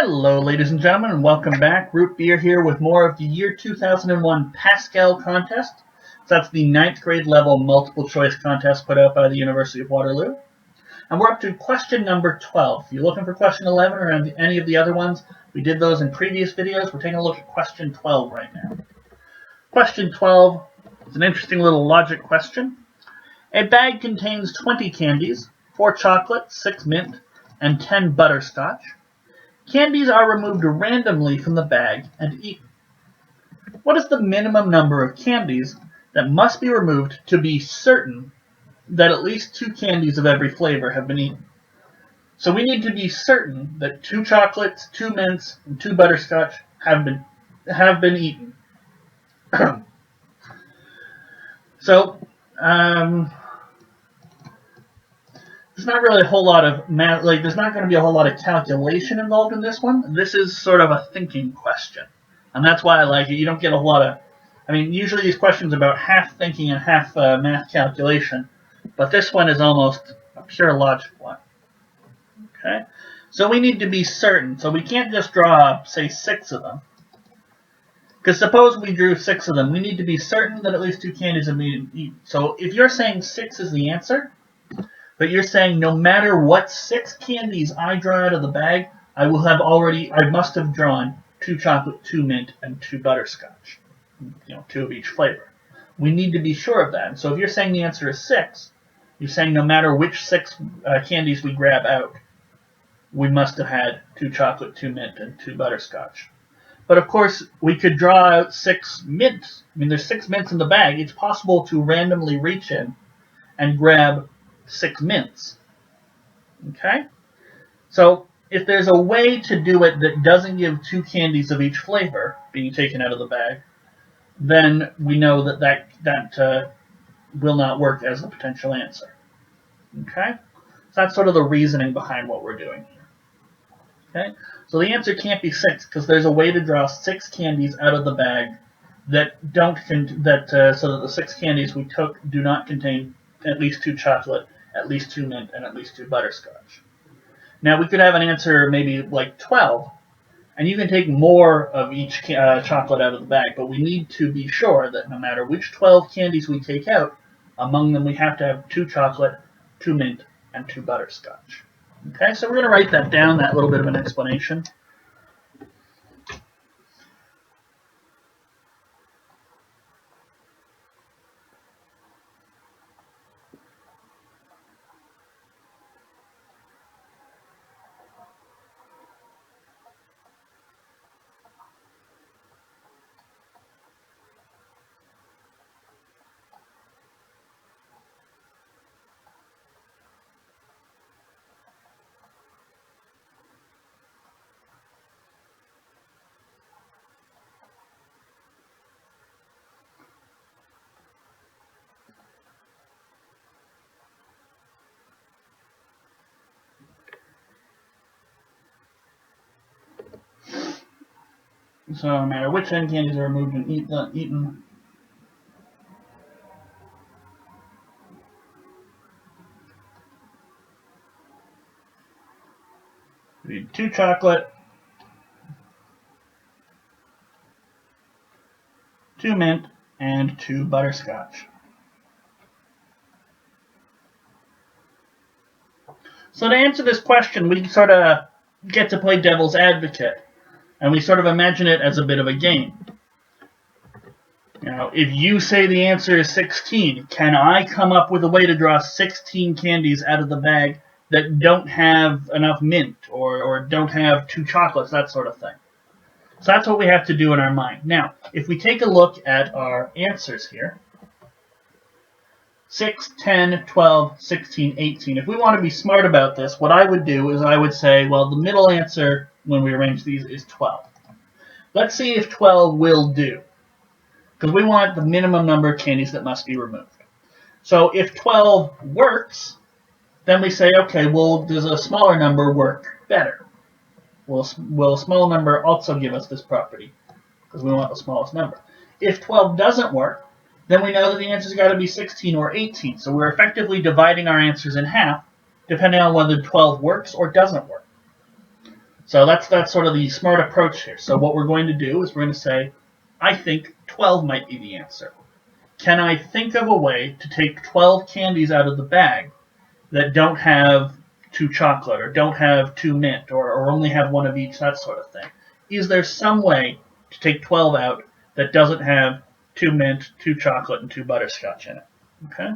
Hello, ladies and gentlemen, and welcome back. Root Beer here with more of the year 2001 Pascal contest. So that's the 9th grade level multiple choice contest put out by the University of Waterloo. And we're up to question number 12. If you're looking for question 11 or any of the other ones, we did those in previous videos. We're taking a look at question 12 right now. Question 12 is an interesting little logic question. A bag contains 20 candies, 4 chocolate, 6 mint, and 10 butterscotch. Candies are removed randomly from the bag and eaten. What is the minimum number of candies that must be removed to be certain that at least 2 candies of every flavor have been eaten? So we need to be certain that 2 chocolates, 2 mints, and 2 butterscotch have been eaten. So, there's not really a whole lot of math, there's not going to be a whole lot of calculation involved in this one. This is sort of a thinking question. And that's why I like it. You don't get a whole lot of, usually these questions are about half thinking and half math calculation. But this one is almost a pure logic one. Okay? So we need to be certain. So we can't just draw, say, 6 of them. Because suppose we drew 6 of them. We need to be certain that at least 2 candies have been eaten. So if you're saying 6 is the answer, but you're saying no matter what 6 candies I draw out of the bag, I must have drawn 2 chocolate, 2 mint, and 2 butterscotch. 2 of each flavor. We need to be sure of that. And so if you're saying the answer is 6, you're saying no matter which 6 candies we grab out, we must have had 2 chocolate, 2 mint, and 2 butterscotch. But of course, we could draw out 6 mints. There's 6 mints in the bag. It's possible to randomly reach in and grab 6 mints. Okay? So, if there's a way to do it that doesn't give 2 candies of each flavor being taken out of the bag, then we know that will not work as a potential answer. Okay? So that's sort of the reasoning behind what we're doing here. Okay? So the answer can't be 6 because there's a way to draw 6 candies out of the bag that so that the 6 candies we took do not contain at least 2 chocolate, at least 2 mint, and at least 2 butterscotch. Now, we could have an answer maybe like 12, and you can take more of each chocolate out of the bag, but we need to be sure that no matter which 12 candies we take out, among them we have to have 2 chocolate, 2 mint, and 2 butterscotch. Okay, so we're going to write that down, that little bit of an explanation. So no matter which end candies are removed and eaten, we need 2 chocolate, 2 mint, and 2 butterscotch. So to answer this question, we sort of get to play devil's advocate. And we sort of imagine it as a bit of a game. If you say the answer is 16, can I come up with a way to draw 16 candies out of the bag that don't have enough mint or don't have 2 chocolates, that sort of thing? So that's what we have to do in our mind. Now, if we take a look at our answers here, 6, 10, 12, 16, 18. If we want to be smart about this, what I would do is I would say, well, the middle answer when we arrange these is 12. Let's see if 12 will do, because we want the minimum number of candies that must be removed. So if 12 works, then we say, okay, well, does a smaller number work better? Will a small number also give us this property? Because we want the smallest number. If 12 doesn't work, then we know that the answer's got to be 16 or 18. So we're effectively dividing our answers in half, depending on whether 12 works or doesn't work. So that's sort of the smart approach here. So what we're going to do is we're going to say, I think 12 might be the answer. Can I think of a way to take 12 candies out of the bag that don't have 2 chocolate or don't have 2 mint or only have 1 of each, that sort of thing? Is there some way to take 12 out that doesn't have 2 mint, 2 chocolate, and 2 butterscotch in it? Okay?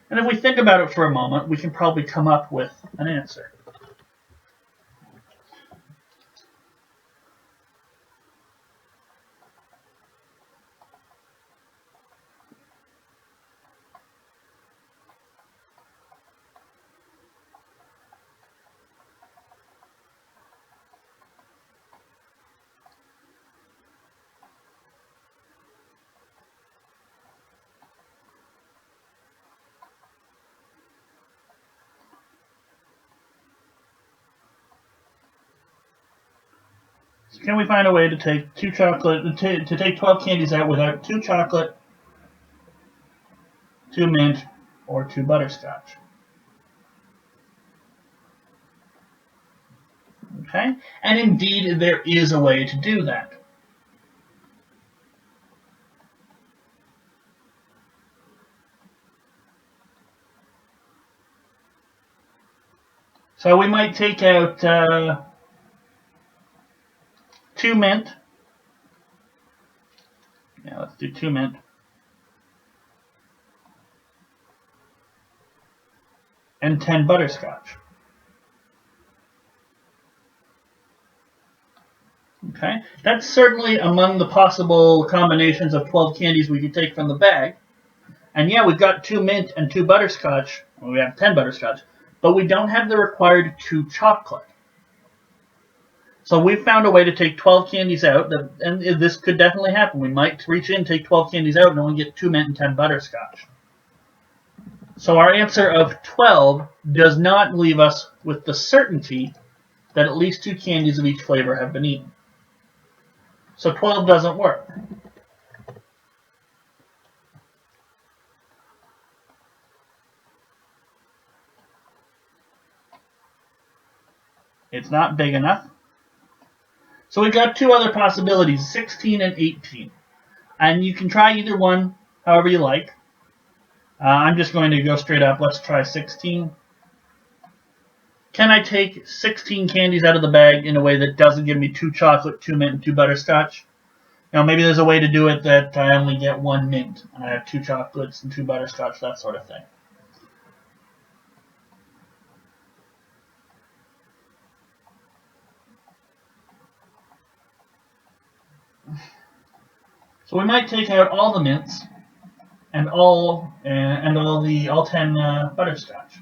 And if we think about it for a moment, we can probably come up with an answer. So can we find a way to take 2 chocolate to take 12 candies out without 2 chocolate, 2 mint, or 2 butterscotch? Okay? And indeed, there is a way to do that. So we might take out 2 mint. Yeah, let's do 2 mint. And 10 butterscotch. Okay, that's certainly among the possible combinations of 12 candies we could take from the bag. And yeah, we've got 2 mint and 2 butterscotch. Well, we have 10 butterscotch. But we don't have the required 2 chocolate. So we've found a way to take 12 candies out, and this could definitely happen. We might reach in, take 12 candies out, and only get 2 mint and 10 butterscotch. So our answer of 12 does not leave us with the certainty that at least 2 candies of each flavor have been eaten. So 12 doesn't work. It's not big enough. So we've got 2 other possibilities, 16 and 18. And you can try either one however you like. I'm just going to go straight up. Let's try 16. Can I take 16 candies out of the bag in a way that doesn't give me 2 chocolate, 2 mint, and 2 butterscotch? You know, maybe there's a way to do it that I only get 1 mint, and I have 2 chocolates and 2 butterscotch, that sort of thing. So we might take out all the mints and all 10 butterscotch.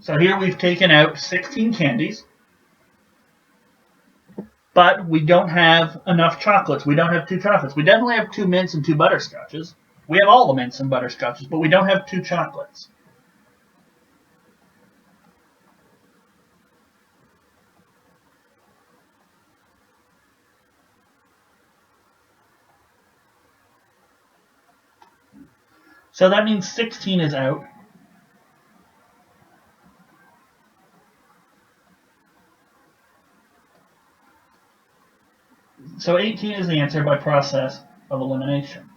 So here we've taken out 16 candies, but we don't have enough chocolates. We don't have 2 chocolates. We definitely have 2 mints and 2 butterscotches. We have all the mints and butterscotches, but we don't have 2 chocolates. So that means 16 is out. So 18 is the answer by process of elimination.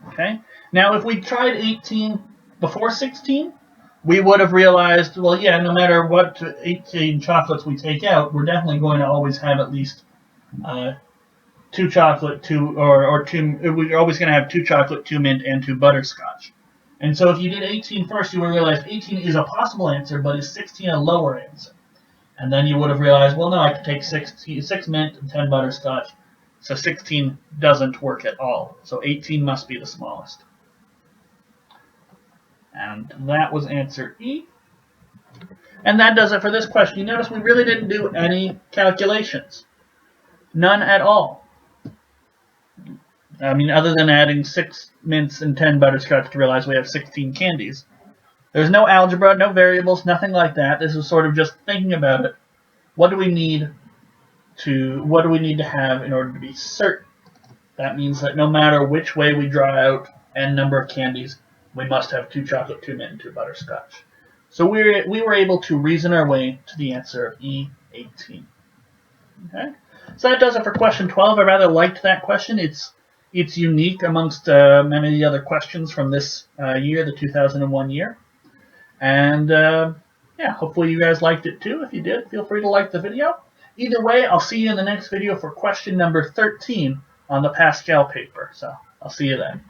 Okay. Now, if we tried 18 before 16, we would have realized, well, yeah, no matter what 18 chocolates we take out, we're definitely going to always have at least 2 chocolate, 2 or 2. We're always going to have 2 chocolate, 2 mint, and 2 butterscotch. And so if you did 18 first, you would realize 18 is a possible answer, but is 16 a lower answer? And then you would have realized, well, no, I could take 6 mint and 10 butterscotch. So 16 doesn't work at all. So 18 must be the smallest. And that was answer E. And that does it for this question. You notice we really didn't do any calculations. None at all. I mean, other than adding 6 mints and 10 butterscotch to realize we have 16 candies. There's no algebra, no variables, nothing like that. This is sort of just thinking about it. What do we need to have in order to be certain? That means that no matter which way we draw out n number of candies, we must have 2 chocolate, 2 mint, and 2 butterscotch. So we were able to reason our way to the answer of E18. Okay, so that does it for question 12. I rather liked that question. It's unique amongst many of the other questions from this year, the 2001 year. And yeah, hopefully you guys liked it too. If you did, feel free to like the video. Either way, I'll see you in the next video for question number 13 on the Pascal paper. So I'll see you then.